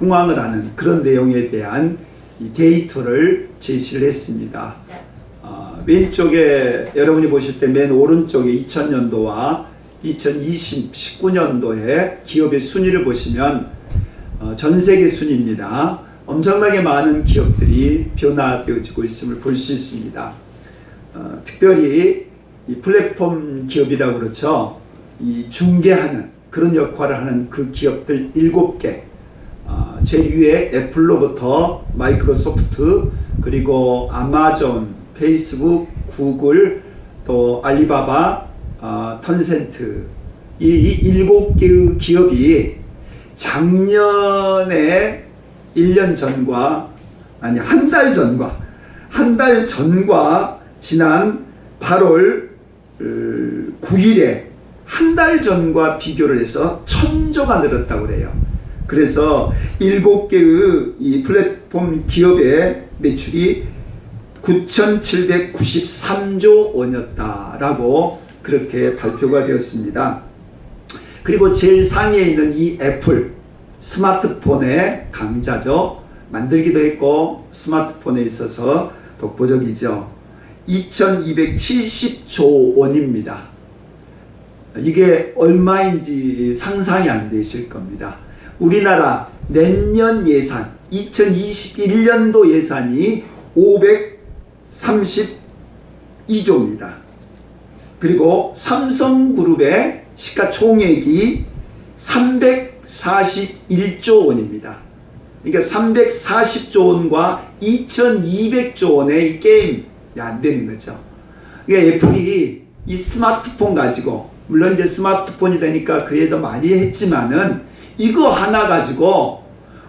흥황을 하는 그런 내용에 대한 이 데이터를 제시를 했습니다. 왼쪽에 여러분이 보실 때 맨 오른쪽에 2000년도와 2019년도에 기업의 순위를 보시면 전 세계 순위입니다. 엄청나게 많은 기업들이 변화되어지고 있음을 볼 수 있습니다. 특별히 이 플랫폼 기업이라고 그렇죠. 이 중개하는 그런 역할을 하는 그 기업들 7개, 제일 위에 애플로부터 마이크로소프트, 그리고 아마존, 페이스북, 구글, 또 알리바바, 텐센트, 이 7개의 기업이 작년에 1년 전과 아니 한 달 전과 지난 8월 9일에 한 달 전과 비교를 해서 1000조가 늘었다고 그래요. 그래서 7개의 이 플랫폼 기업의 매출이 9,793조 원이었다라고 그렇게 발표가 되었습니다. 그리고 제일 상위에 있는 이 애플, 스마트폰의 강자죠. 만들기도 했고 스마트폰에 있어서 독보적이죠. 2,270조 원입니다. 이게 얼마인지 상상이 안 되실 겁니다. 우리나라 내년 예산 2021년도 예산이 532조입니다. 그리고 삼성그룹의 시가총액이 341조 원입니다. 그러니까 340조 원과 2200조 원의 게임이 안 되는 거죠. 그러니까 애플이 이 스마트폰 가지고, 물론 이제 스마트폰이 되니까 그에 더 많이 했지만은 이거 하나 가지고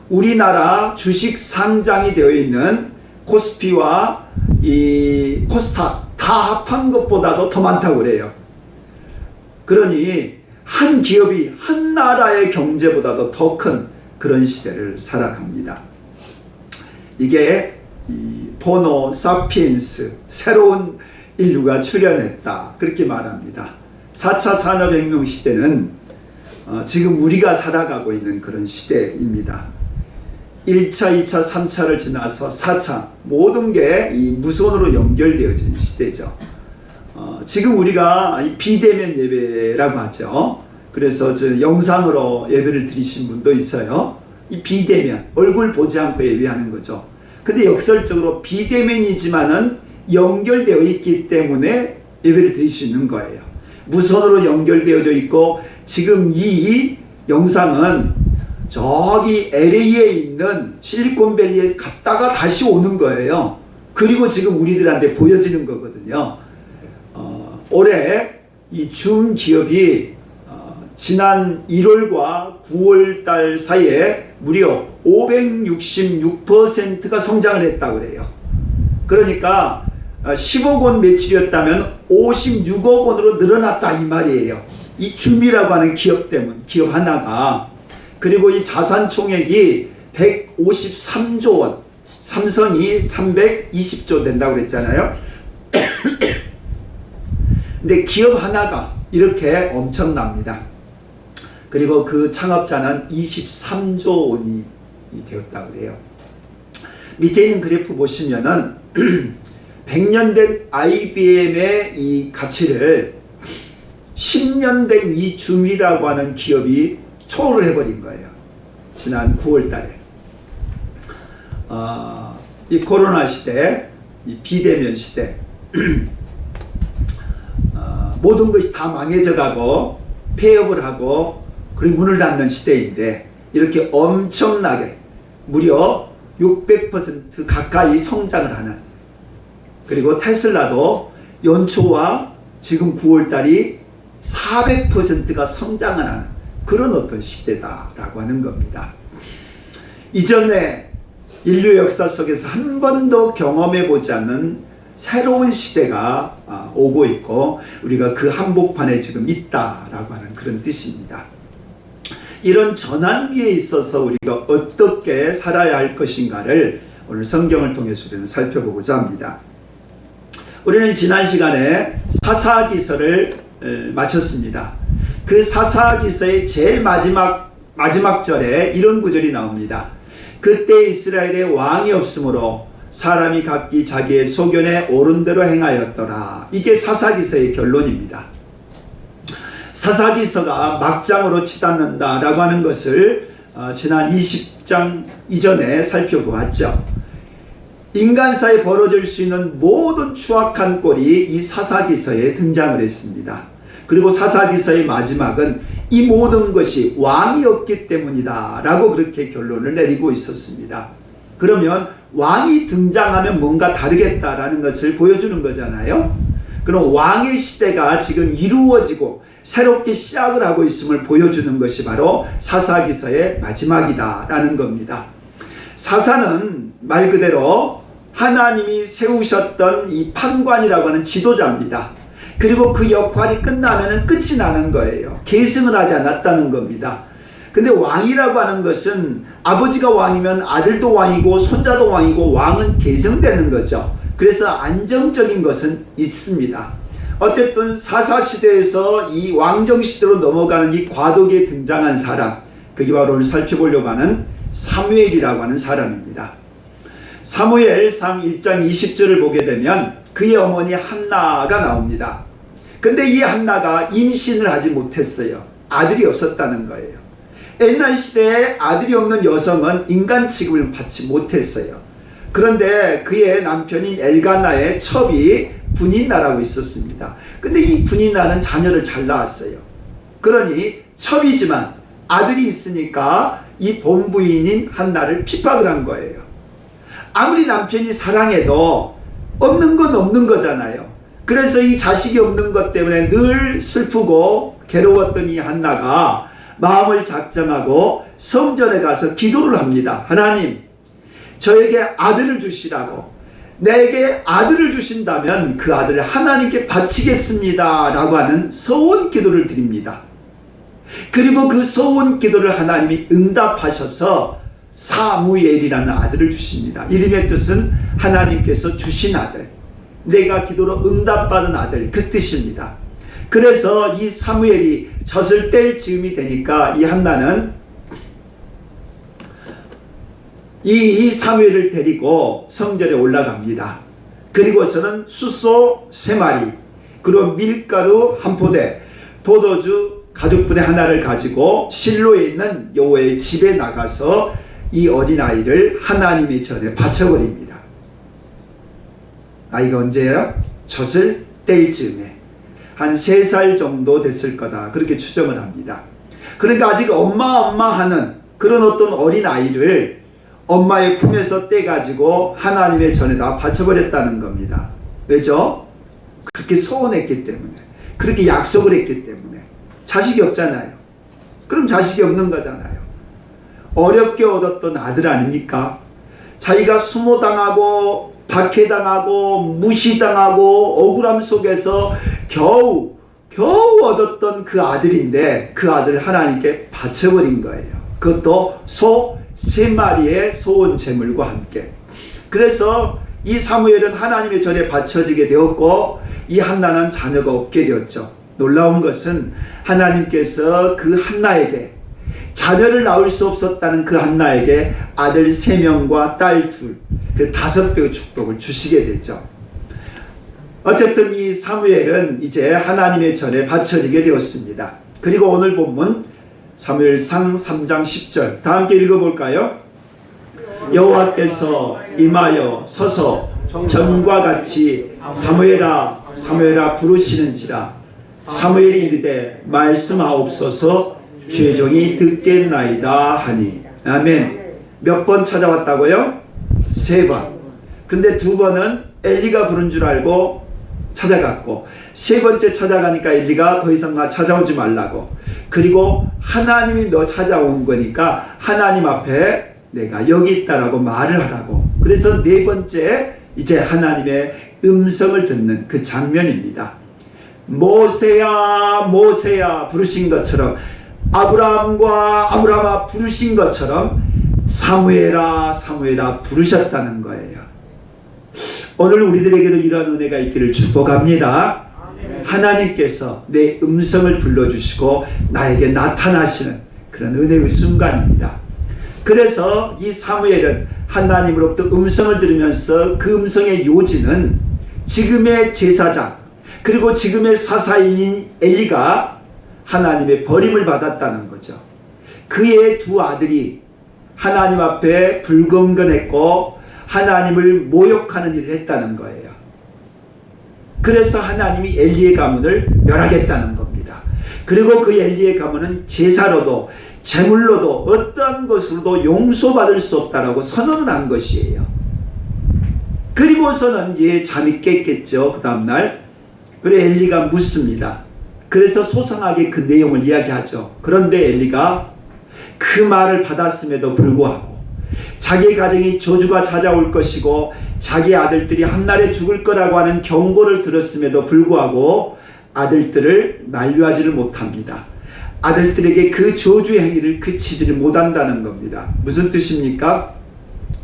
우리나라 주식 상장이 되어 있는 코스피와 이 코스닥 다 합한 것보다도 더 많다고 그래요. 그러니 한 기업이 한 나라의 경제보다도 더 큰 그런 시대를 살아갑니다. 이게 이 호모 사피엔스, 새로운 인류가 출현했다, 그렇게 말합니다. 4차 산업혁명 시대는 지금 우리가 살아가고 있는 그런 시대입니다. 1차, 2차, 3차를 지나서 4차, 모든 게 이 무선으로 연결되어진 시대죠. 지금 우리가 비대면 예배라고 하죠. 그래서 저 영상으로 예배를 드리신 분도 있어요. 이 비대면, 얼굴 보지 않고 예배하는 거죠. 근데 역설적으로 비대면이지만은 연결되어 있기 때문에 예배를 드릴 수 있는 거예요. 무선으로 연결되어져 있고, 지금 이 영상은 저기 LA에 있는 실리콘밸리에 갔다가 다시 오는 거예요. 그리고 지금 우리들한테 보여지는 거거든요. 올해 이 줌 기업이 지난 1월과 9월 달 사이에 무려 566%가 성장을 했다고 그래요. 그러니까 10억 원 매출이었다면 56억 원으로 늘어났다 이 말이에요. 이 줌이라고 하는 기업 하나가. 그리고 이 자산 총액이 153조 원, 삼성이 320조 된다고 그랬잖아요. 근데 기업 하나가 이렇게 엄청납니다. 그리고 그 창업자는 23조 원이 되었다고 그래요. 밑에 있는 그래프 보시면은 100년 된 IBM의 이 가치를 10년 된 이 줌이라고 하는 기업이 초월을 해버린 거예요. 지난 9월 달에. 이 코로나 시대, 이 비대면 시대, 모든 것이 다 망해져 가고 폐업을 하고 그리고 문을 닫는 시대인데, 이렇게 엄청나게 무려 600% 가까이 성장을 하는, 그리고 테슬라도 연초와 지금 9월달이 400%가 성장을 하는 그런 어떤 시대다라고 하는 겁니다. 이전에 인류 역사 속에서 한 번도 경험해보지 않는 새로운 시대가 오고 있고, 우리가 그 한복판에 지금 있다라고 하는 그런 뜻입니다. 이런 전환기에 있어서 우리가 어떻게 살아야 할 것인가를 오늘 성경을 통해서 우리는 살펴보고자 합니다. 우리는 지난 시간에 사사기서를 마쳤습니다. 그 사사기서의 제일 마지막 절에 이런 구절이 나옵니다. 그때 이스라엘에 왕이 없으므로 사람이 각기 자기의 소견에 옳은 대로 행하였더라. 이게 사사기서의 결론입니다. 사사기서가 막장으로 치닫는다라고 하는 것을 지난 20장 이전에 살펴보았죠. 인간사에 벌어질 수 있는 모든 추악한 꼴이 이 사사기서에 등장을 했습니다. 그리고 사사기서의 마지막은 이 모든 것이 왕이 없기 때문이다 라고 그렇게 결론을 내리고 있었습니다. 그러면 왕이 등장하면 뭔가 다르겠다라는 것을 보여주는 거잖아요. 그럼 왕의 시대가 지금 이루어지고 새롭게 시작을 하고 있음을 보여주는 것이 바로 사사기서의 마지막이다라는 겁니다. 사사는 말 그대로 하나님이 세우셨던 이 판관이라고 하는 지도자입니다. 그리고 그 역할이 끝나면 끝이 나는 거예요. 계승을 하지 않았다는 겁니다. 근데 왕이라고 하는 것은 아버지가 왕이면 아들도 왕이고 손자도 왕이고 왕은 계승되는 거죠. 그래서 안정적인 것은 있습니다. 어쨌든 사사시대에서 이 왕정시대로 넘어가는 이 과도기에 등장한 사람, 그게 바로 오늘 살펴보려고 하는 사무엘이라고 하는 사람입니다. 사무엘상 1장 20절을 보게 되면 그의 어머니 한나가 나옵니다. 근데 이 한나가 임신을 하지 못했어요. 아들이 없었다는 거예요. 옛날 시대에 아들이 없는 여성은 인간 취급을 받지 못했어요. 그런데 그의 남편인 엘가나의 첩이 분인나라고 있었습니다. 근데 이 분인나는 자녀를 잘 낳았어요. 그러니 첩이지만 아들이 있으니까 이 본부인인 한나를 핍박을 한 거예요. 아무리 남편이 사랑해도 없는 건 없는 거잖아요. 그래서 이 자식이 없는 것 때문에 늘 슬프고 괴로웠던 이 한나가 마음을 작정하고 성전에 가서 기도를 합니다. 하나님, 저에게 아들을 주시라고. 내게 아들을 주신다면 그 아들을 하나님께 바치겠습니다 라고 하는 서원 기도를 드립니다. 그리고 그 서원 기도를 하나님이 응답하셔서 사무엘이라는 아들을 주십니다. 이름의 뜻은 하나님께서 주신 아들, 내가 기도로 응답받은 아들, 그 뜻입니다. 그래서 이 사무엘이 젖을 뗄 즈음이 되니까 이 한나는 이 사무엘을 데리고 성전에 올라갑니다. 그리고서는 숫소 3마리, 그리고 밀가루 1포대, 포도주 가죽부대 하나를 가지고 실로에 있는 여호와의 집에 나가서 이 어린아이를 하나님의 전에 바쳐버립니다. 아이가 언제예요? 젖을 뗄 즈음에 한 3살 정도 됐을 거다, 그렇게 추정을 합니다. 그러니까 아직 엄마 하는 그런 어떤 어린아이를 엄마의 품에서 떼가지고 하나님의 전에다 바쳐버렸다는 겁니다. 왜죠? 그렇게 서운했기 때문에, 그렇게 약속을 했기 때문에. 자식이 없잖아요. 그럼 자식이 없는 거잖아요. 어렵게 얻었던 아들 아닙니까? 자기가 수모당하고 박해당하고 무시당하고 억울함 속에서 겨우 얻었던 그 아들인데 그 아들을 하나님께 바쳐버린 거예요. 그것도 소 3마리의 소원 제물과 함께. 그래서 이 사무엘은 하나님의 전에 바쳐지게 되었고 이 한나는 자녀가 없게 되었죠. 놀라운 것은 하나님께서 그 한나에게, 자녀를 낳을 수 없었다는 그 한나에게 아들 3명과 딸 2, 5배의 축복을 주시게 되죠. 어쨌든 이 사무엘은 이제 하나님의 전에 바쳐지게 되었습니다. 그리고 오늘 본문 사무엘상 3장 10절 다 함께 읽어볼까요? 여호와께서 임하여 서서 전과 같이 사무엘아 사무엘아 부르시는지라. 사무엘이 이르되 말씀하옵소서 주의 종이 듣겠나이다 하니. 아멘. 몇 번 찾아왔다고요? 3번. 근데 2번은 엘리가 부른 줄 알고 찾아갔고, 3번째 찾아가니까 엘리가 더 이상 나 찾아오지 말라고. 그리고 하나님이 너 찾아온 거니까 하나님 앞에 내가 여기 있다라고 말을 하라고. 그래서 4번째 이제 하나님의 음성을 듣는 그 장면입니다. 모세야 모세야 부르신 것처럼, 아브라함아 부르신 것처럼 사무엘아 사무엘아 부르셨다는 거예요. 오늘 우리들에게도 이런 은혜가 있기를 축복합니다. 하나님께서 내 음성을 불러주시고 나에게 나타나시는 그런 은혜의 순간입니다. 그래서 이 사무엘은 하나님으로부터 음성을 들으면서 그 음성의 요지는 지금의 제사장 그리고 지금의 사사인 엘리가 하나님의 버림을 받았다는 거죠. 그의 두 아들이 하나님 앞에 불경건했고 하나님을 모욕하는 일을 했다는 거예요. 그래서 하나님이 엘리의 가문을 멸하겠다는 겁니다. 그리고 그 엘리의 가문은 제사로도 제물로도 어떠한 것으로도 용서받을 수 없다라고 선언을 한 것이에요. 그리고서는 이제 잠이 깼겠죠. 그 다음날. 그래 엘리가 묻습니다. 그래서 소상하게 그 내용을 이야기하죠. 그런데 엘리가 그 말을 받았음에도 불구하고 자기 가정이 저주가 찾아올 것이고 자기 아들들이 한날에 죽을 거라고 하는 경고를 들었음에도 불구하고 아들들을 만류하지를 못합니다. 아들들에게 그 저주 행위를 그치지를 못한다는 겁니다. 무슨 뜻입니까?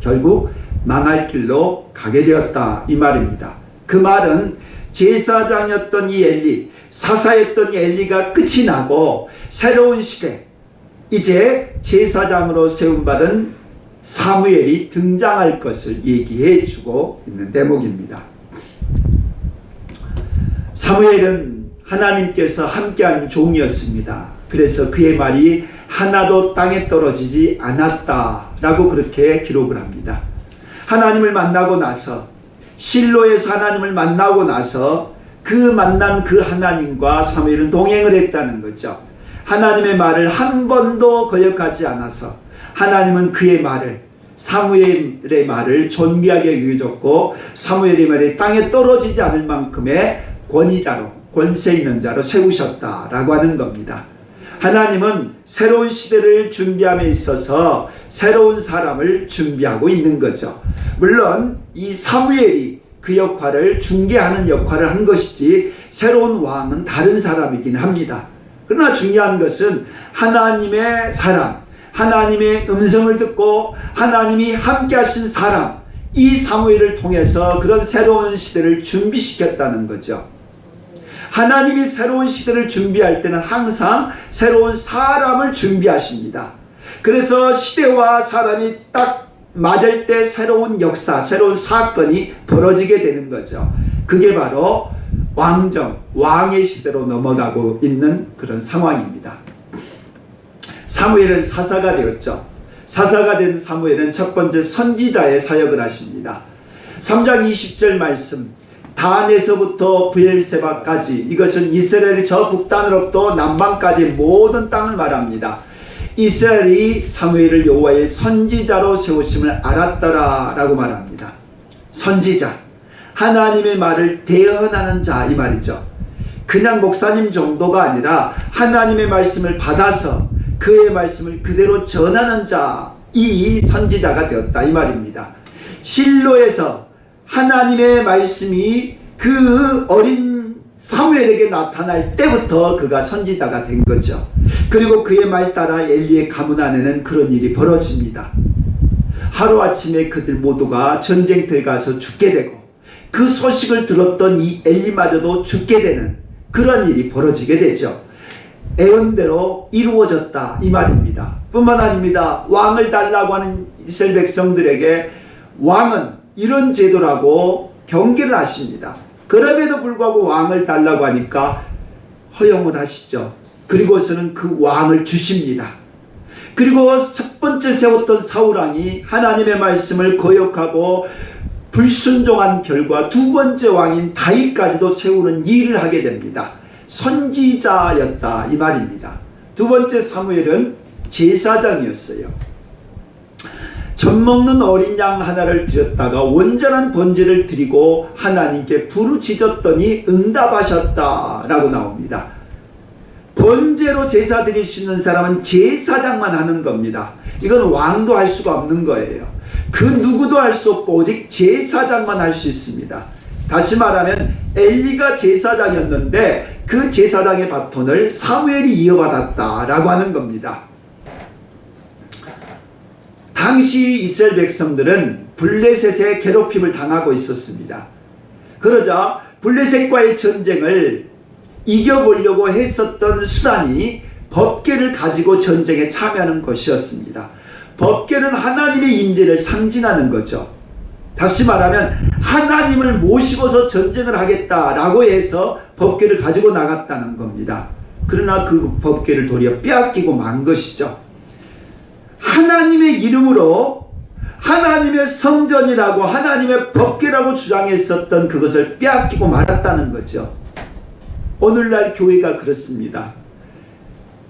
결국 망할 길로 가게 되었다 이 말입니다. 그 말은 제사장이었던 이 엘리, 사사였던 이 엘리가 끝이 나고 새로운 시대, 이제 제사장으로 세움받은 사무엘이 등장할 것을 얘기해 주고 있는 대목입니다. 사무엘은 하나님께서 함께한 종이었습니다. 그래서 그의 말이 하나도 땅에 떨어지지 않았다라고 그렇게 기록을 합니다. 하나님을 만나고 나서 실로에서 하나님을 만나고 나서 그 만난 그 하나님과 사무엘은 동행을 했다는 거죠. 하나님의 말을 한 번도 거역하지 않아서 하나님은 그의 말을 사무엘의 말을 존귀하게 여겨줬고 사무엘의 말이 땅에 떨어지지 않을 만큼의 권위자로 권세 있는 자로 세우셨다라고 하는 겁니다. 하나님은 새로운 시대를 준비함에 있어서 새로운 사람을 준비하고 있는 거죠. 물론 이 사무엘이 그 역할을 중개하는 역할을 한 것이지 새로운 왕은 다른 사람이긴 합니다. 그러나 중요한 것은 하나님의 사람, 하나님의 음성을 듣고 하나님이 함께 하신 사람, 이 사무엘을 통해서 그런 새로운 시대를 준비시켰다는 거죠. 하나님이 새로운 시대를 준비할 때는 항상 새로운 사람을 준비하십니다. 그래서 시대와 사람이 딱 맞을 때 새로운 역사, 새로운 사건이 벌어지게 되는 거죠. 그게 바로 왕정, 왕의 시대로 넘어가고 있는 그런 상황입니다. 사무엘은 사사가 되었죠. 사사가 된 사무엘은 첫 번째 선지자의 사역을 하십니다. 3장 20절 말씀, 단에서부터 브엘세바까지, 이것은 이스라엘의 저 북단으로부터 남방까지 모든 땅을 말합니다. 이스라엘이 사무엘을 여호와의 선지자로 세우심을 알았더라 라고 말합니다. 선지자, 하나님의 말을 대언하는 자 이 말이죠. 그냥 목사님 정도가 아니라 하나님의 말씀을 받아서 그의 말씀을 그대로 전하는 자, 이 선지자가 되었다 이 말입니다. 실로에서 하나님의 말씀이 그 어린 사무엘에게 나타날 때부터 그가 선지자가 된 거죠. 그리고 그의 말 따라 엘리의 가문 안에는 그런 일이 벌어집니다. 하루아침에 그들 모두가 전쟁터에 가서 죽게 되고 그 소식을 들었던 이 엘리마저도 죽게 되는 그런 일이 벌어지게 되죠. 애언대로 이루어졌다 이 말입니다. 뿐만 아닙니다. 왕을 달라고 하는 이스라엘 백성들에게 왕은 이런 제도라고 경계를 하십니다. 그럼에도 불구하고 왕을 달라고 하니까 허용을 하시죠. 그리고서는 그 왕을 주십니다. 그리고 첫 번째 세웠던 사울왕이 하나님의 말씀을 거역하고 불순종한 결과 두 번째 왕인 다윗까지도 세우는 일을 하게 됩니다. 선지자였다 이 말입니다. 두 번째 사무엘은 제사장이었어요. 젖먹는 어린 양 하나를 드렸다가 온전한 번제를 드리고 하나님께 부르짖었더니 응답하셨다라고 나옵니다. 번제로 제사 드릴 수 있는 사람은 제사장만 하는 겁니다. 이건 왕도 할 수가 없는 거예요. 그 누구도 할 수 없고 오직 제사장만 할 수 있습니다. 다시 말하면 엘리가 제사장이었는데 그 제사장의 바톤을 사무엘이 이어받았다라고 하는 겁니다. 당시 이스라엘 백성들은 블레셋의 괴롭힘을 당하고 있었습니다. 그러자 블레셋과의 전쟁을 이겨보려고 했었던 수단이 법궤를 가지고 전쟁에 참여하는 것이었습니다. 법궤는 하나님의 임재를 상징하는 거죠. 다시 말하면 하나님을 모시고서 전쟁을 하겠다라고 해서 법궤를 가지고 나갔다는 겁니다. 그러나 그 법궤를 도리어 빼앗기고 만 것이죠. 하나님의 이름으로 하나님의 성전이라고 하나님의 법궤라고 주장했었던 그것을 빼앗기고 말았다는 거죠. 오늘날 교회가 그렇습니다.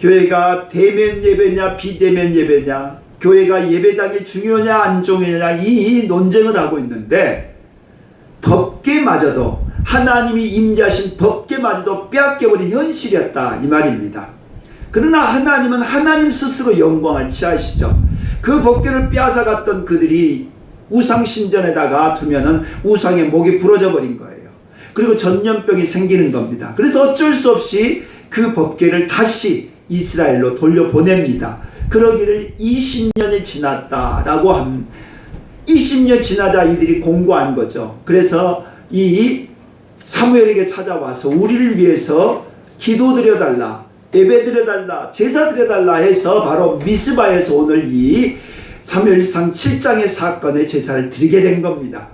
교회가 대면 예배냐 비대면 예배냐, 교회가 예배당이 중요하냐 안 중요하냐 이 논쟁을 하고 있는데, 법궤마저도 하나님이 임재하신 법궤마저도 빼앗겨버린 현실이었다 이 말입니다. 그러나 하나님은 하나님 스스로 영광을 취하시죠. 그 법궤를 빼앗아갔던 그들이 우상신전에다가 두면은 우상의 목이 부러져 버린 거예요. 그리고 전염병이 생기는 겁니다. 그래서 어쩔 수 없이 그 법궤를 다시 이스라엘로 돌려보냅니다. 그러기를 20년이 지났다라고 함. 20년 지나자 이들이 공고한 거죠. 그래서 이 사무엘에게 찾아와서 우리를 위해서 기도드려달라, 예배드려달라, 제사드려달라 해서 바로 미스바에서 오늘 이 사무엘상 7장의 사건의 제사를 드리게 된 겁니다.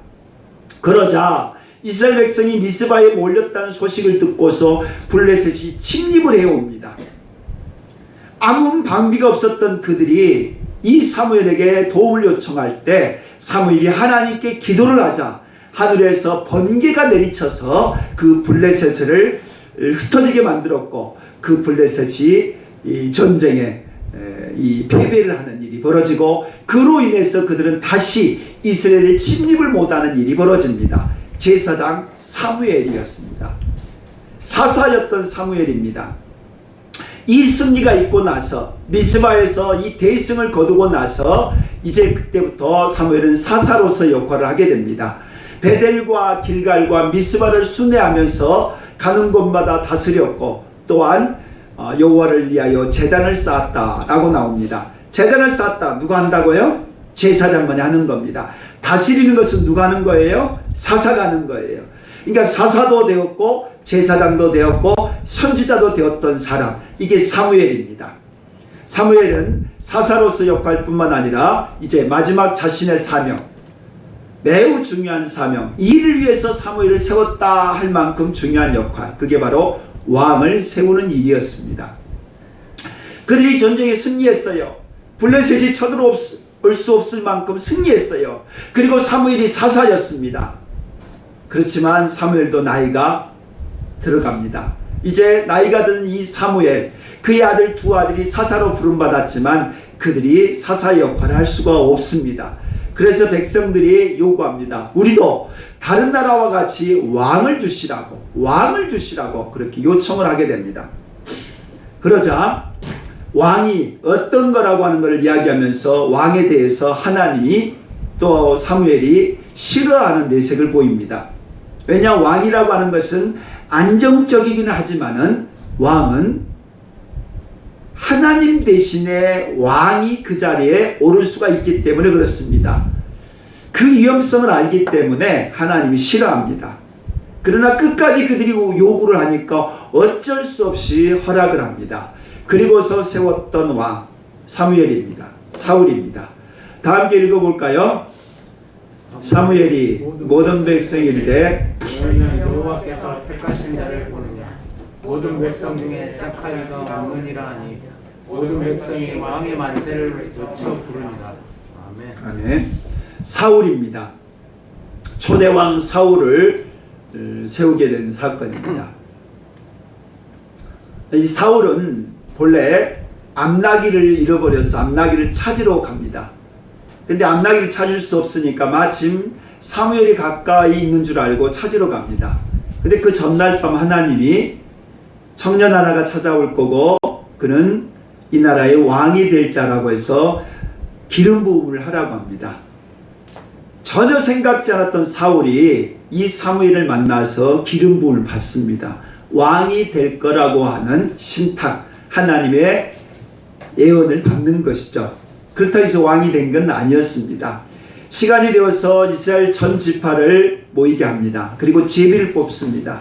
그러자 이스라엘 백성이 미스바에 몰렸다는 소식을 듣고서 블레셋이 침입을 해옵니다. 아무 방비가 없었던 그들이 이 사무엘에게 도움을 요청할 때 사무엘이 하나님께 기도를 하자 하늘에서 번개가 내리쳐서 그 블레셋을 흩어지게 만들었고, 그 블레셋이 이 전쟁에 이 패배를 하는 일이 벌어지고, 그로 인해서 그들은 다시 이스라엘에 침입을 못하는 일이 벌어집니다. 제사장 사무엘이었습니다. 사사였던 사무엘입니다. 이 승리가 있고 나서 미스바에서 이 대승을 거두고 나서 이제 그때부터 사무엘은 사사로서 역할을 하게 됩니다. 베델과 길갈과 미스바를 순회하면서 가는 곳마다 다스렸고, 또한 여호와를 위하여 제단을 쌓았다라고 나옵니다. 제단을 쌓았다 누가 한다고요? 제사장만이 하는 겁니다. 다스리는 것은 누가 하는 거예요? 사사가 하는 거예요. 그러니까 사사도 되었고 제사장도 되었고 선지자도 되었던 사람, 이게 사무엘입니다. 사무엘은 사사로서 역할뿐만 아니라 이제 마지막 자신의 사명, 매우 중요한 사명, 이를 위해서 사무엘을 세웠다 할 만큼 중요한 역할, 그게 바로 왕을 세우는 일이었습니다. 그들이 전쟁에 승리했어요. 블레셋이 쳐들어올 수 없을 만큼 승리했어요. 그리고 사무엘이 사사였습니다. 그렇지만 사무엘도 나이가 들어갑니다. 이제 나이가 든 이 사무엘, 그의 아들 두 아들이 사사로 부름받았지만 그들이 사사의 역할을 할 수가 없습니다. 그래서 백성들이 요구합니다. 우리도 다른 나라와 같이 왕을 주시라고 그렇게 요청을 하게 됩니다. 그러자 왕이 어떤 거라고 하는 것을 이야기하면서 왕에 대해서 하나님이 또 사무엘이 싫어하는 내색을 보입니다. 왜냐, 왕이라고 하는 것은 안정적이긴 하지만은 왕은 하나님 대신에 왕이 그 자리에 오를 수가 있기 때문에 그렇습니다. 그 위험성을 알기 때문에 하나님이 싫어합니다. 그러나 끝까지 그들이 요구를 하니까 어쩔 수 없이 허락을 합니다. 그리고서 세웠던 왕 사무엘입니다. 사울입니다. 다 함께 읽어볼까요? 사무엘이 모든 백성이 이르되 너희는 여호와께서 택하신 자를 보느냐, 모든 백성 중에 착할 이가 없느니라 하니 모든 백성이 왕의 만세를 외쳐 부르니라. 아멘. 아멘. 사울입니다. 초대왕 사울을 세우게 된 사건입니다. 이 사울은 본래 암나귀를 잃어버려서 암나귀를 찾으러 갑니다. 근데 암나귀를 찾을 수 없으니까 마침 사무엘이 가까이 있는 줄 알고 찾으러 갑니다. 근데 그 전날 밤 하나님이 청년 하나가 찾아올 거고 그는 이 나라의 왕이 될 자라고 해서 기름 부음을 하라고 합니다. 전혀 생각지 않았던 사울이 이 사무엘을 만나서 기름 부음을 받습니다. 왕이 될 거라고 하는 신탁, 하나님의 예언을 받는 것이죠. 그렇다고 해서 왕이 된 건 아니었습니다. 시간이 되어서 이스라엘 전 지파를 모이게 합니다. 그리고 제비를 뽑습니다.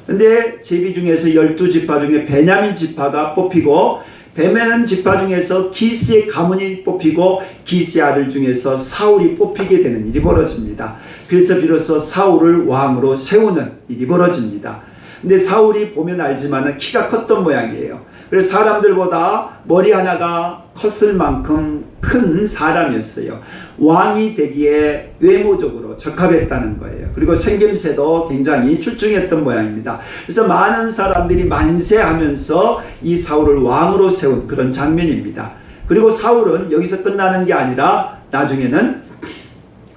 근데 제비 중에서 12지파 중에 베냐민 지파가 뽑히고 베냐민 지파 중에서 기스의 가문이 뽑히고 기스의 아들 중에서 사울이 뽑히게 되는 일이 벌어집니다. 그래서 비로소 사울을 왕으로 세우는 일이 벌어집니다. 근데 사울이 보면 알지만 키가 컸던 모양이에요. 그래서 사람들보다 머리 하나가 컸을 만큼 큰 사람이었어요. 왕이 되기에 외모적으로 적합했다는 거예요. 그리고 생김새도 굉장히 출중했던 모양입니다. 그래서 많은 사람들이 만세하면서 이 사울을 왕으로 세운 그런 장면입니다. 그리고 사울은 여기서 끝나는 게 아니라 나중에는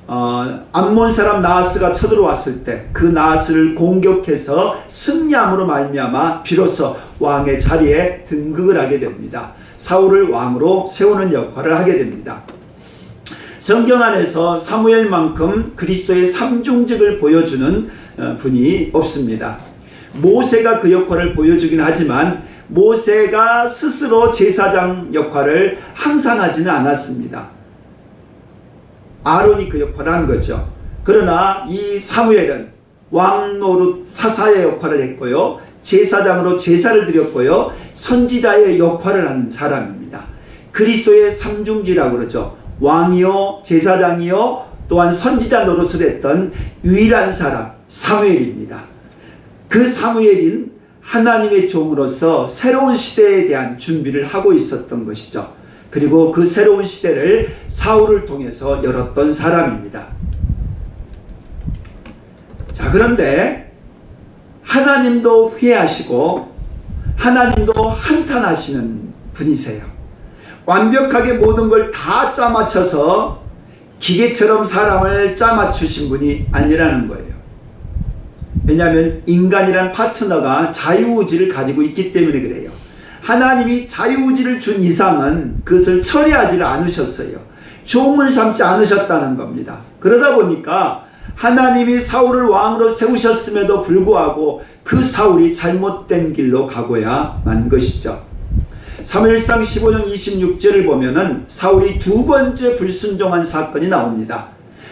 암몬 사람 나하스가 쳐들어왔을 때 그 나하스를 공격해서 승리함으로 말미암아 비로소 왕의 자리에 등극을 하게 됩니다. 사울을 왕으로 세우는 역할을 하게 됩니다. 성경 안에서 사무엘만큼 그리스도의 삼중직을 보여주는 분이 없습니다. 모세가 그 역할을 보여주긴 하지만 모세가 스스로 제사장 역할을 항상 하지는 않았습니다. 아론이 그 역할을 한 거죠. 그러나 이 사무엘은 왕 노릇 사사의 역할을 했고요. 제사장으로 제사를 드렸고요. 선지자의 역할을 한 사람입니다. 그리스도의 삼중지라고 그러죠. 왕이요, 제사장이요, 또한 선지자 노릇을 했던 유일한 사람 사무엘입니다. 그 사무엘인 하나님의 종으로서 새로운 시대에 대한 준비를 하고 있었던 것이죠. 그리고 그 새로운 시대를 사울을 통해서 열었던 사람입니다. 자, 그런데 하나님도 후회하시고 하나님도 한탄하시는 분이세요. 완벽하게 모든 걸 다 짜맞춰서 기계처럼 사람을 짜맞추신 분이 아니라는 거예요. 왜냐하면 인간이란 파트너가 자유의지를 가지고 있기 때문에 그래요. 하나님이 자유의지를 준 이상은 그것을 처리하지 않으셨어요. 종을 삼지 않으셨다는 겁니다. 그러다 보니까 하나님이 사울을 왕으로 세우셨음에도 불구하고 그 사울이 잘못된 길로 가고야 만 것이죠. 사무엘상 15장 26절을 보면은 사울이 두 번째 불순종한 사건이 나옵니다.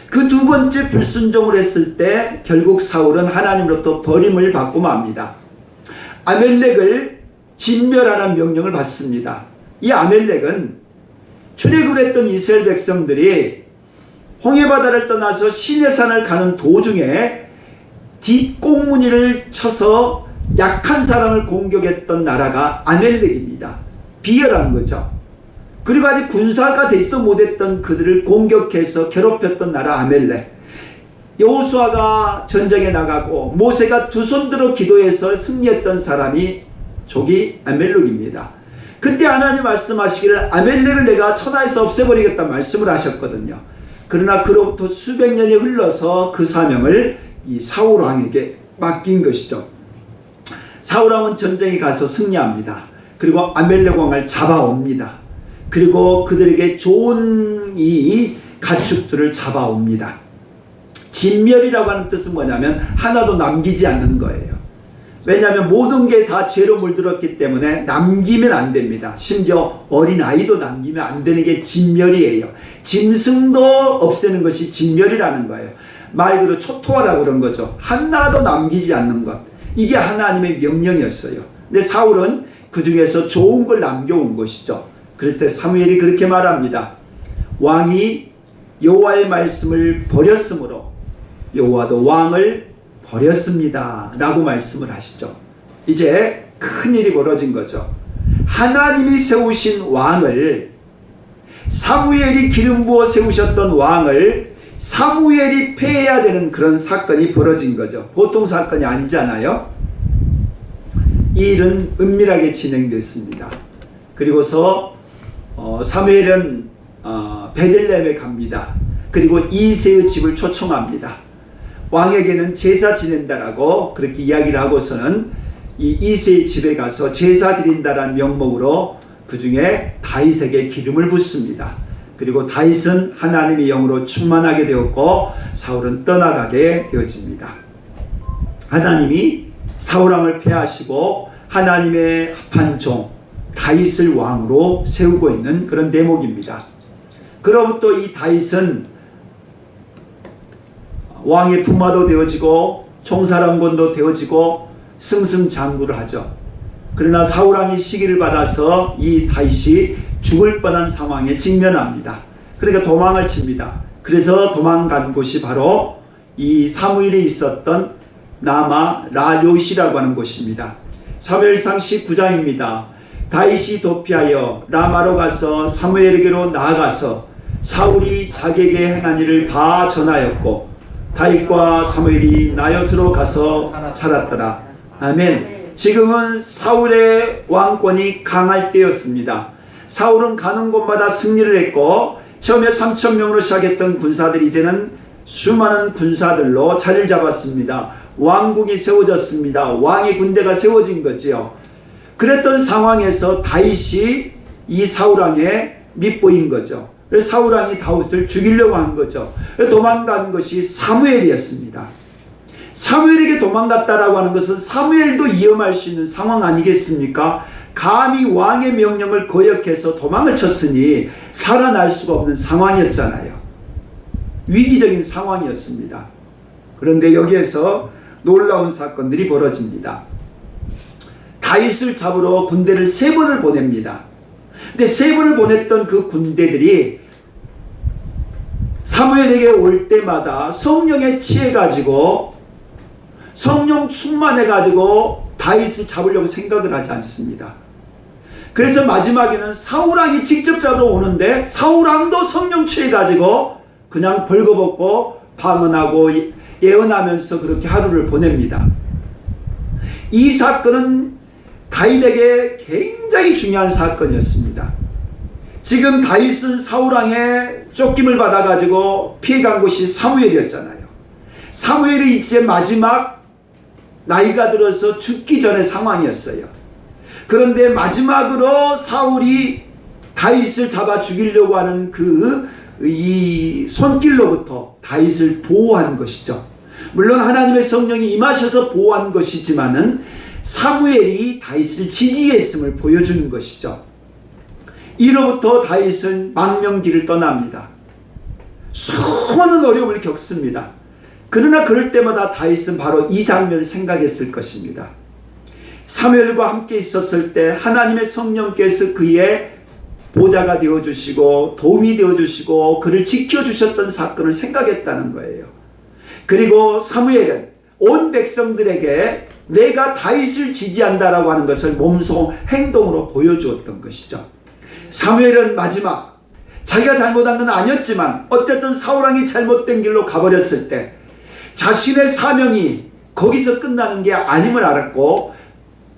그 두 번째 불순종을 했을 때 결국 사울은 하나님으로부터 버림을 받고 맙니다. 아멜렉을 진멸하라는 명령을 받습니다. 이 아멜렉은 출애굽을 했던 이스라엘 백성들이 홍해바다를 떠나서 시내산을 가는 도중에 뒷꽁무니를 쳐서 약한 사람을 공격했던 나라가 아멜렉입니다. 비열한 거죠. 그리고 아직 군사가 되지도 못했던 그들을 공격해서 괴롭혔던 나라 아멜렉. 여호수아가 전쟁에 나가고 모세가 두 손 들어 기도해서 승리했던 사람이 족이 아멜렉입니다. 그때 하나님 말씀하시기를 아멜렉을 내가 천하에서 없애버리겠다 말씀을 하셨거든요. 그러나 그로부터 수백 년이 흘러서 그 사명을 이 사울 왕에게 맡긴 것이죠. 사울 왕은 전쟁에 가서 승리합니다. 그리고 아멜렉 왕을 잡아옵니다. 그리고 그들에게 좋은 이 가축들을 잡아옵니다. 진멸이라고 하는 뜻은 뭐냐면 하나도 남기지 않는 거예요. 왜냐하면 모든 게 다 죄로 물들었기 때문에 남기면 안 됩니다. 심지어 어린아이도 남기면 안 되는 게 진멸이에요. 짐승도 없애는 것이 진멸이라는 거예요. 말 그대로 초토화라고 그런 거죠. 하나도 남기지 않는 것. 이게 하나님의 명령이었어요. 근데 사울은 그 중에서 좋은 걸 남겨온 것이죠. 그랬을 때 사무엘이 그렇게 말합니다. 왕이 여호와의 말씀을 버렸으므로 여호와도 왕을 버렸습니다 라고 말씀을 하시죠. 이제 큰일이 벌어진 거죠. 하나님이 세우신 왕을, 사무엘이 기름 부어 세우셨던 왕을 사무엘이 폐해야 되는 그런 사건이 벌어진 거죠. 보통 사건이 아니잖아요. 이 일은 은밀하게 진행됐습니다. 그리고서 사무엘은 베들레헴에 갑니다. 그리고 이새의 집을 초청합니다. 왕에게는 제사 지낸다라고 그렇게 이야기를 하고서는 이 이새의 집에 가서 제사 드린다라는 명목으로 그 중에 다윗에게 기름을 붓습니다. 그리고 다윗은 하나님의 영으로 충만하게 되었고 사울은 떠나가게 되어집니다. 하나님이 사울왕을 폐하시고 하나님의 합한 종 다윗을 왕으로 세우고 있는 그런 대목입니다. 그로부터 이 다윗은 왕의 품마도 되어지고 총사령관도 되어지고 승승장구를 하죠. 그러나 사울왕이 시기를 받아서 이 다윗이 죽을 뻔한 상황에 직면합니다. 그러니까 도망을 칩니다. 그래서 도망간 곳이 바로 이 사무엘에 있었던 라마 라요시라고 하는 곳입니다. 사무엘상 19장입니다. 다윗이 도피하여 라마로 가서 사무엘에게로 나아가서 사울이 자기에게 행한 일을 다 전하였고 다윗과 사무엘이 나요스로 가서 살았더라. 아멘. 지금은 사울의 왕권이 강할 때였습니다. 사울은 가는 곳마다 승리를 했고 처음에 3,000명으로 시작했던 군사들이 이제는 수많은 군사들로 자리를 잡았습니다. 왕국이 세워졌습니다. 왕의 군대가 세워진 거지요. 그랬던 상황에서 다윗이 이 사울왕의 밑보인 거죠. 그래서 사울왕이 다윗을 죽이려고 한 거죠. 도망간 것이 사무엘이었습니다. 사무엘에게 도망갔다라고 하는 것은 사무엘도 위험할 수 있는 상황 아니겠습니까? 감히 왕의 명령을 거역해서 도망을 쳤으니 살아날 수가 없는 상황이었잖아요. 위기적인 상황이었습니다. 그런데 여기에서 놀라운 사건들이 벌어집니다. 다윗을 잡으러 군대를 3번을 보냅니다. 근데 3번을 보냈던 그 군대들이 사무엘에게 올 때마다 성령에 취해가지고 성령 충만해가지고 다윗을 잡으려고 생각을 하지 않습니다. 그래서 마지막에는 사울왕이 직접 잡으러 오는데 사울왕도 성령 취해가지고 그냥 벌거벗고 방언하고 예언하면서 그렇게 하루를 보냅니다. 이 사건은 다윗에게 굉장히 중요한 사건이었습니다. 지금 다윗은 사울왕의 쫓김을 받아가지고 피해간 곳이 사무엘이었잖아요. 사무엘이 이제 마지막 나이가 들어서 죽기 전의 상황이었어요. 그런데 마지막으로 사울이 다윗을 잡아 죽이려고 하는 이 손길로부터 다윗을 보호한 것이죠. 물론 하나님의 성령이 임하셔서 보호한 것이지만은 사무엘이 다윗을 지지했음을 보여주는 것이죠. 이로부터 다윗은 망명길을 떠납니다. 수많은 어려움을 겪습니다. 그러나 그럴 때마다 다윗은 바로 이 장면을 생각했을 것입니다. 사무엘과 함께 있었을 때 하나님의 성령께서 그의 보좌가 되어주시고 도움이 되어주시고 그를 지켜주셨던 사건을 생각했다는 거예요. 그리고 사무엘은 온 백성들에게 내가 다윗을 지지한다라고 하는 것을 몸소 행동으로 보여주었던 것이죠. 사무엘은 마지막 자기가 잘못한 건 아니었지만 어쨌든 사울왕이 잘못된 길로 가버렸을 때 자신의 사명이 거기서 끝나는 게 아님을 알았고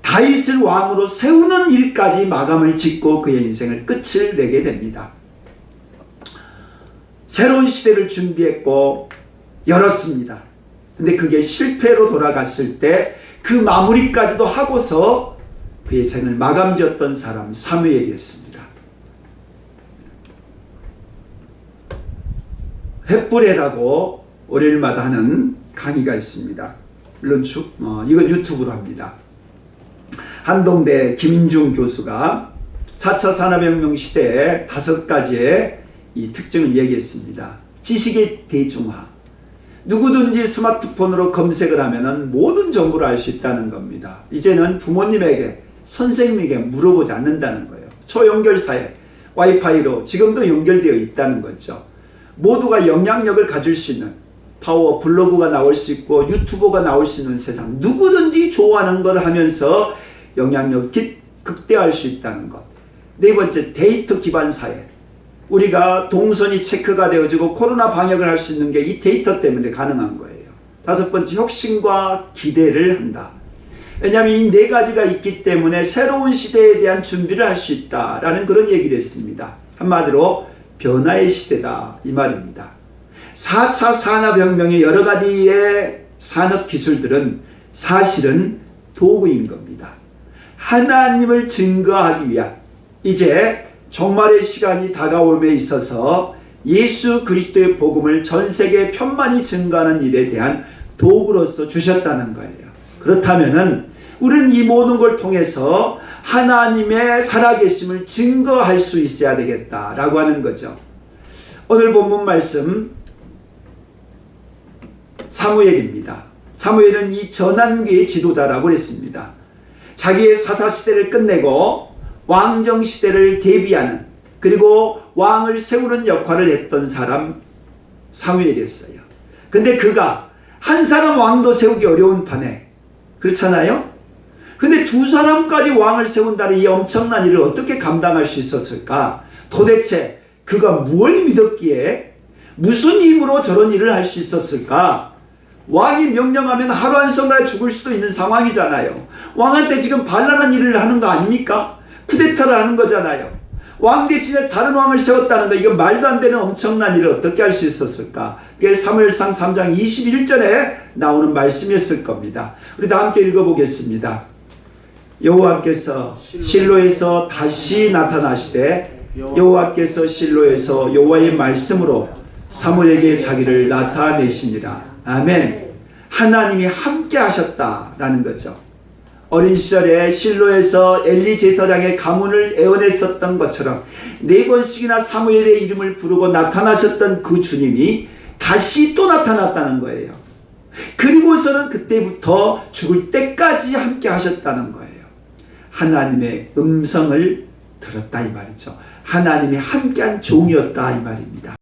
다윗을 왕으로 세우는 일까지 마감을 짓고 그의 인생을 끝을 내게 됩니다. 새로운 시대를 준비했고 열었습니다. 근데 그게 실패로 돌아갔을 때 그 마무리까지도 하고서 그의 생을 마감지었던 사람 사무엘이었습니다. 횃불에라고 월요일마다 하는 강의가 있습니다. 물론 이건 유튜브로 합니다. 한동대 김인중 교수가 4차 산업혁명 시대의 5가지의 이 특징을 얘기했습니다. 지식의 대중화. 누구든지 스마트폰으로 검색을 하면 모든 정보를 알 수 있다는 겁니다. 이제는 부모님에게 선생님에게 물어보지 않는다는 거예요. 초연결사회 와이파이로 지금도 연결되어 있다는 거죠. 모두가 영향력을 가질 수 있는 파워 블로그가 나올 수 있고 유튜버가 나올 수 있는 세상, 누구든지 좋아하는 걸 하면서 영향력이 극대화할 수 있다는 것. 4번째, 데이터 기반 사회. 우리가 동선이 체크가 되어지고 코로나 방역을 할 수 있는 게 이 데이터 때문에 가능한 거예요. 5번째, 혁신과 기대를 한다. 왜냐하면 이 4가지가 있기 때문에 새로운 시대에 대한 준비를 할 수 있다라는 그런 얘기를 했습니다. 한마디로 변화의 시대다 이 말입니다. 4차 산업혁명의 여러 가지의 산업기술들은 사실은 도구인 겁니다. 하나님을 증거하기 위한 이제 종말의 시간이 다가옴에 있어서 예수 그리스도의 복음을 전 세계에 편만히 증거하는 일에 대한 도구로서 주셨다는 거예요. 그렇다면은 우리는 이 모든 걸 통해서 하나님의 살아계심을 증거할 수 있어야 되겠다라고 하는 거죠. 오늘 본문 말씀 사무엘입니다. 사무엘은 이 전환기의 지도자라고 했습니다. 자기의 사사시대를 끝내고 왕정시대를 대비하는, 그리고 왕을 세우는 역할을 했던 사람 사무엘이었어요. 근데 그가 한 사람 왕도 세우기 어려운 판에, 그렇잖아요? 근데 두 사람까지 왕을 세운다는 이 엄청난 일을 어떻게 감당할 수 있었을까? 도대체 그가 뭘 믿었기에, 무슨 힘으로 저런 일을 할 수 있었을까? 왕이 명령하면 하루 한순간에 죽을 수도 있는 상황이잖아요. 왕한테 지금 반란한 일을 하는 거 아닙니까? 쿠데타를 하는 거잖아요. 왕 대신에 다른 왕을 세웠다는 거, 이건 말도 안 되는 엄청난 일을 어떻게 할 수 있었을까? 그게 사무엘상 3장 21절에 나오는 말씀이었을 겁니다. 우리 다 함께 읽어보겠습니다. 여호와께서 실로에서 다시 나타나시되 여호와께서 실로에서 여호와의 말씀으로 사무엘에게 자기를 나타내시니라. 아멘. 하나님이 함께 하셨다라는 거죠. 어린 시절에 실로에서 엘리 제사장의 가문을 애원했었던 것처럼 4번씩이나 사무엘의 이름을 부르고 나타나셨던 그 주님이 다시 또 나타났다는 거예요. 그리고서는 그때부터 죽을 때까지 함께 하셨다는 거예요. 하나님의 음성을 들었다 이 말이죠. 하나님이 함께한 종이었다 이 말입니다.